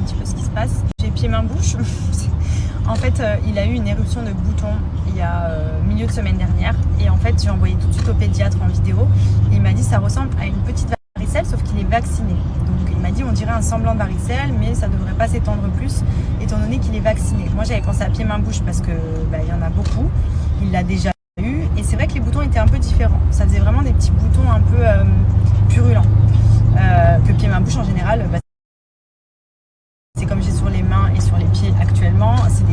petit peu ce qui se passe. J'ai pieds-mains-bouche. En fait, il a eu une éruption de boutons il y a milieu de semaine dernière. Et en fait, j'ai envoyé tout de suite au pédiatre en vidéo. Et il m'a dit ça ressemble à une petite varicelle, sauf qu'il est vacciné. Donc il m'a dit on dirait un semblant de varicelle, mais ça ne devrait pas s'étendre plus, étant donné qu'il est vacciné. Moi, j'avais pensé à pieds-mains-bouche parce que y en a beaucoup. Il l'a déjà eu. Et c'est vrai que les boutons étaient un peu différents. Ça faisait vraiment des petits boutons un peu purulents. Que pieds-mains-bouche en général, c'est comme j'ai sur les mains et sur les pieds actuellement, c'est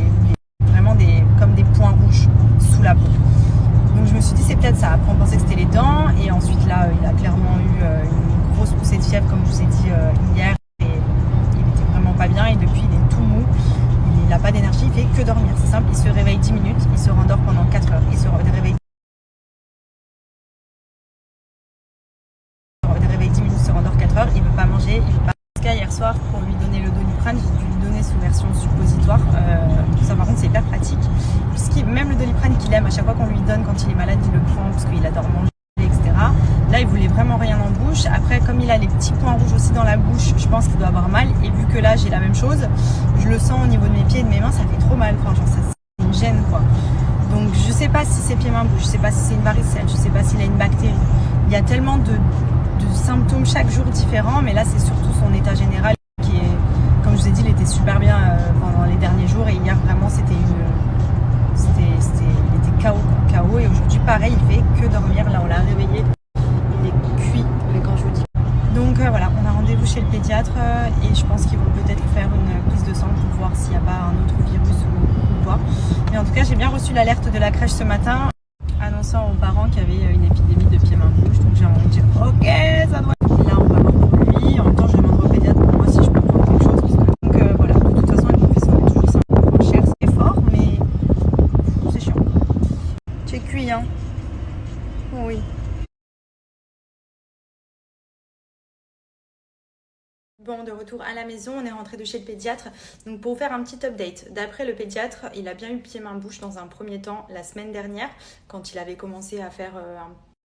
vraiment comme des points rouges sous la peau. Donc je me suis dit c'est peut-être ça. Après on pensait que c'était les dents et ensuite là il a clairement eu une grosse poussée de fièvre comme je vous ai dit hier et il était vraiment pas bien et depuis il est tout mou, il n'a pas d'énergie, il fait que dormir, c'est simple, il se réveille 10 minutes, il se rendort pendant 4 heures, il se réveille 10 minutes, il se rendort 4 heures, il veut pas manger, il veut pas. Hier soir pour lui donner le Doliprane, j'ai dû lui donner sous version suppositoire. Ça par contre c'est hyper pratique. Même le Doliprane qu'il aime, à chaque fois qu'on lui donne quand il est malade, il le prend parce qu'il adore manger, etc. Là il voulait vraiment rien en bouche. Après comme il a les petits points rouges aussi dans la bouche, je pense qu'il doit avoir mal. Et vu que là j'ai la même chose, je le sens au niveau de mes pieds et de mes mains, ça fait trop mal. Enfin genre ça me gêne quoi. Donc je sais pas si c'est pieds-mains-bouche, je sais pas si c'est une varicelle, je sais pas s'il a une bactérie. Il y a tellement de symptômes chaque jour différents, mais là c'est surtout son état général qui est, comme je vous ai dit, il était super bien pendant les derniers jours et hier vraiment il était KO et aujourd'hui pareil il fait que dormir. Là on l'a réveillé, il est cuit, mais quand je vous dis. Donc voilà, on a rendez-vous chez le pédiatre et je pense qu'ils vont peut-être faire une prise de sang pour voir s'il n'y a pas un autre virus ou quoi. Mais en tout cas j'ai bien reçu l'alerte de la crèche ce matin annonçant aux parents qu'il y avait une épidémie de pieds-mains-bouche, donc j'ai envie de dire ok, ça doit être. Là on va voir pour lui, en même temps je demanderai au pédiatre pour moi si je peux prendre quelque chose, parce que donc voilà, de toute façon avec mon fils on est toujours simplement cher, c'est fort mais c'est chiant. Tu es cuit hein? Oui. Bon, de retour à la maison, on est rentré de chez le pédiatre. Donc pour vous faire un petit update, d'après le pédiatre, il a bien eu pieds-mains-bouche dans un premier temps la semaine dernière, quand il avait commencé à faire un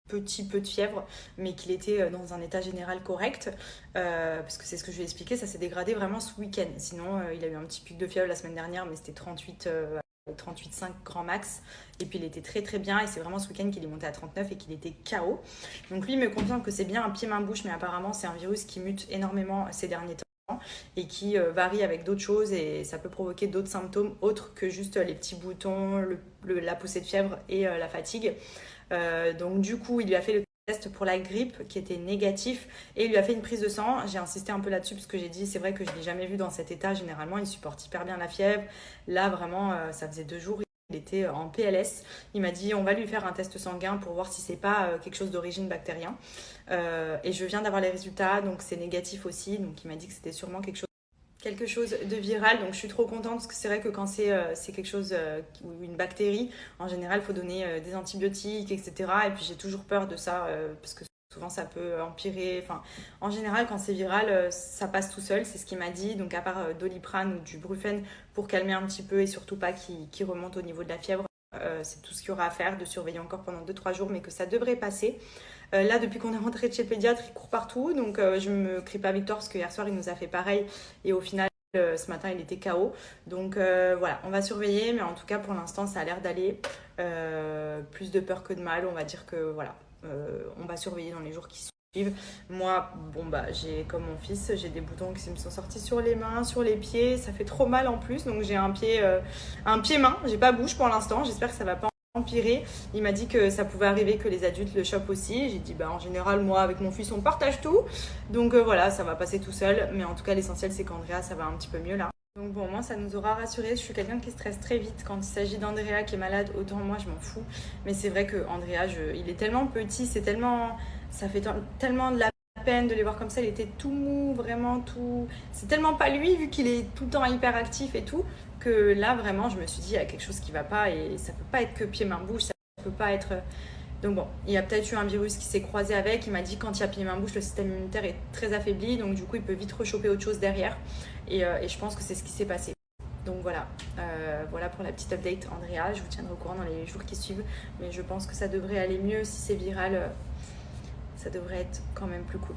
petit peu de fièvre, mais qu'il était dans un état général correct, parce que c'est ce que je lui ai expliqué, ça s'est dégradé vraiment ce week-end. Sinon, il a eu un petit pic de fièvre la semaine dernière, mais c'était 38,5 grand max, et puis il était très très bien et c'est vraiment ce week-end qu'il est monté à 39 et qu'il était KO. Donc lui il me confirme que c'est bien un pieds-mains-bouche, mais apparemment c'est un virus qui mute énormément ces derniers temps et qui varie avec d'autres choses et ça peut provoquer d'autres symptômes autres que juste les petits boutons, la poussée de fièvre et la fatigue. Donc du coup il lui a fait le test pour la grippe qui était négatif et il lui a fait une prise de sang. J'ai insisté un peu là-dessus parce que j'ai dit c'est vrai que je ne l'ai jamais vu dans cet état. Généralement il supporte hyper bien la fièvre. Là vraiment ça faisait 2 jours, il était en PLS. Il m'a dit on va lui faire un test sanguin pour voir si c'est pas quelque chose d'origine bactérien. Et je viens d'avoir les résultats, donc c'est négatif aussi. Donc il m'a dit que c'était sûrement quelque chose de viral, donc je suis trop contente parce que c'est vrai que quand c'est quelque chose ou une bactérie, en général il faut donner des antibiotiques, etc. Et puis j'ai toujours peur de ça parce que souvent ça peut empirer. Enfin, en général quand c'est viral, ça passe tout seul, c'est ce qu'il m'a dit. Donc à part Doliprane ou du Brufen pour calmer un petit peu et surtout pas qu'il remonte au niveau de la fièvre, c'est tout ce qu'il y aura à faire, de surveiller encore pendant 2-3 jours, mais que ça devrait passer. Là, depuis qu'on est rentré de chez le pédiatre, il court partout, donc je me crie pas victoire parce que hier soir il nous a fait pareil et au final ce matin il était KO. Donc voilà, on va surveiller, mais en tout cas pour l'instant ça a l'air d'aller. Plus de peur que de mal, on va dire que voilà, on va surveiller dans les jours qui suivent. Moi, bon bah j'ai comme mon fils, j'ai des boutons qui me sont sortis sur les mains, sur les pieds, ça fait trop mal en plus, donc j'ai un pied-main, j'ai pas bouge pour l'instant, j'espère que ça va pas empirer. Il m'a dit que ça pouvait arriver que les adultes le chopent aussi. J'ai dit bah en général moi avec mon fils on partage tout, donc voilà, ça va passer tout seul, mais en tout cas l'essentiel c'est qu'Andrea ça va un petit peu mieux là. Donc bon, moi ça nous aura rassurés. Je suis quelqu'un qui stresse très vite quand il s'agit d'Andrea qui est malade, autant moi je m'en fous, mais c'est vrai que Andrea il est tellement petit, ça fait tellement de la peine de les voir comme ça. Il était tout mou, vraiment tout, c'est tellement pas lui vu qu'il est tout le temps hyper actif et tout, que là vraiment je me suis dit il y a quelque chose qui va pas et ça peut pas être que pieds-mains-bouche, ça peut pas être. Donc bon, il y a peut-être eu un virus qui s'est croisé avec. Il m'a dit quand il y a pieds-mains-bouche, le système immunitaire est très affaibli, donc du coup il peut vite rechoper autre chose derrière et je pense que c'est ce qui s'est passé. Donc voilà, voilà pour la petite update Andrea. Je vous tiendrai au courant dans les jours qui suivent, mais je pense que ça devrait aller mieux. Si c'est viral, ça devrait être quand même plus cool.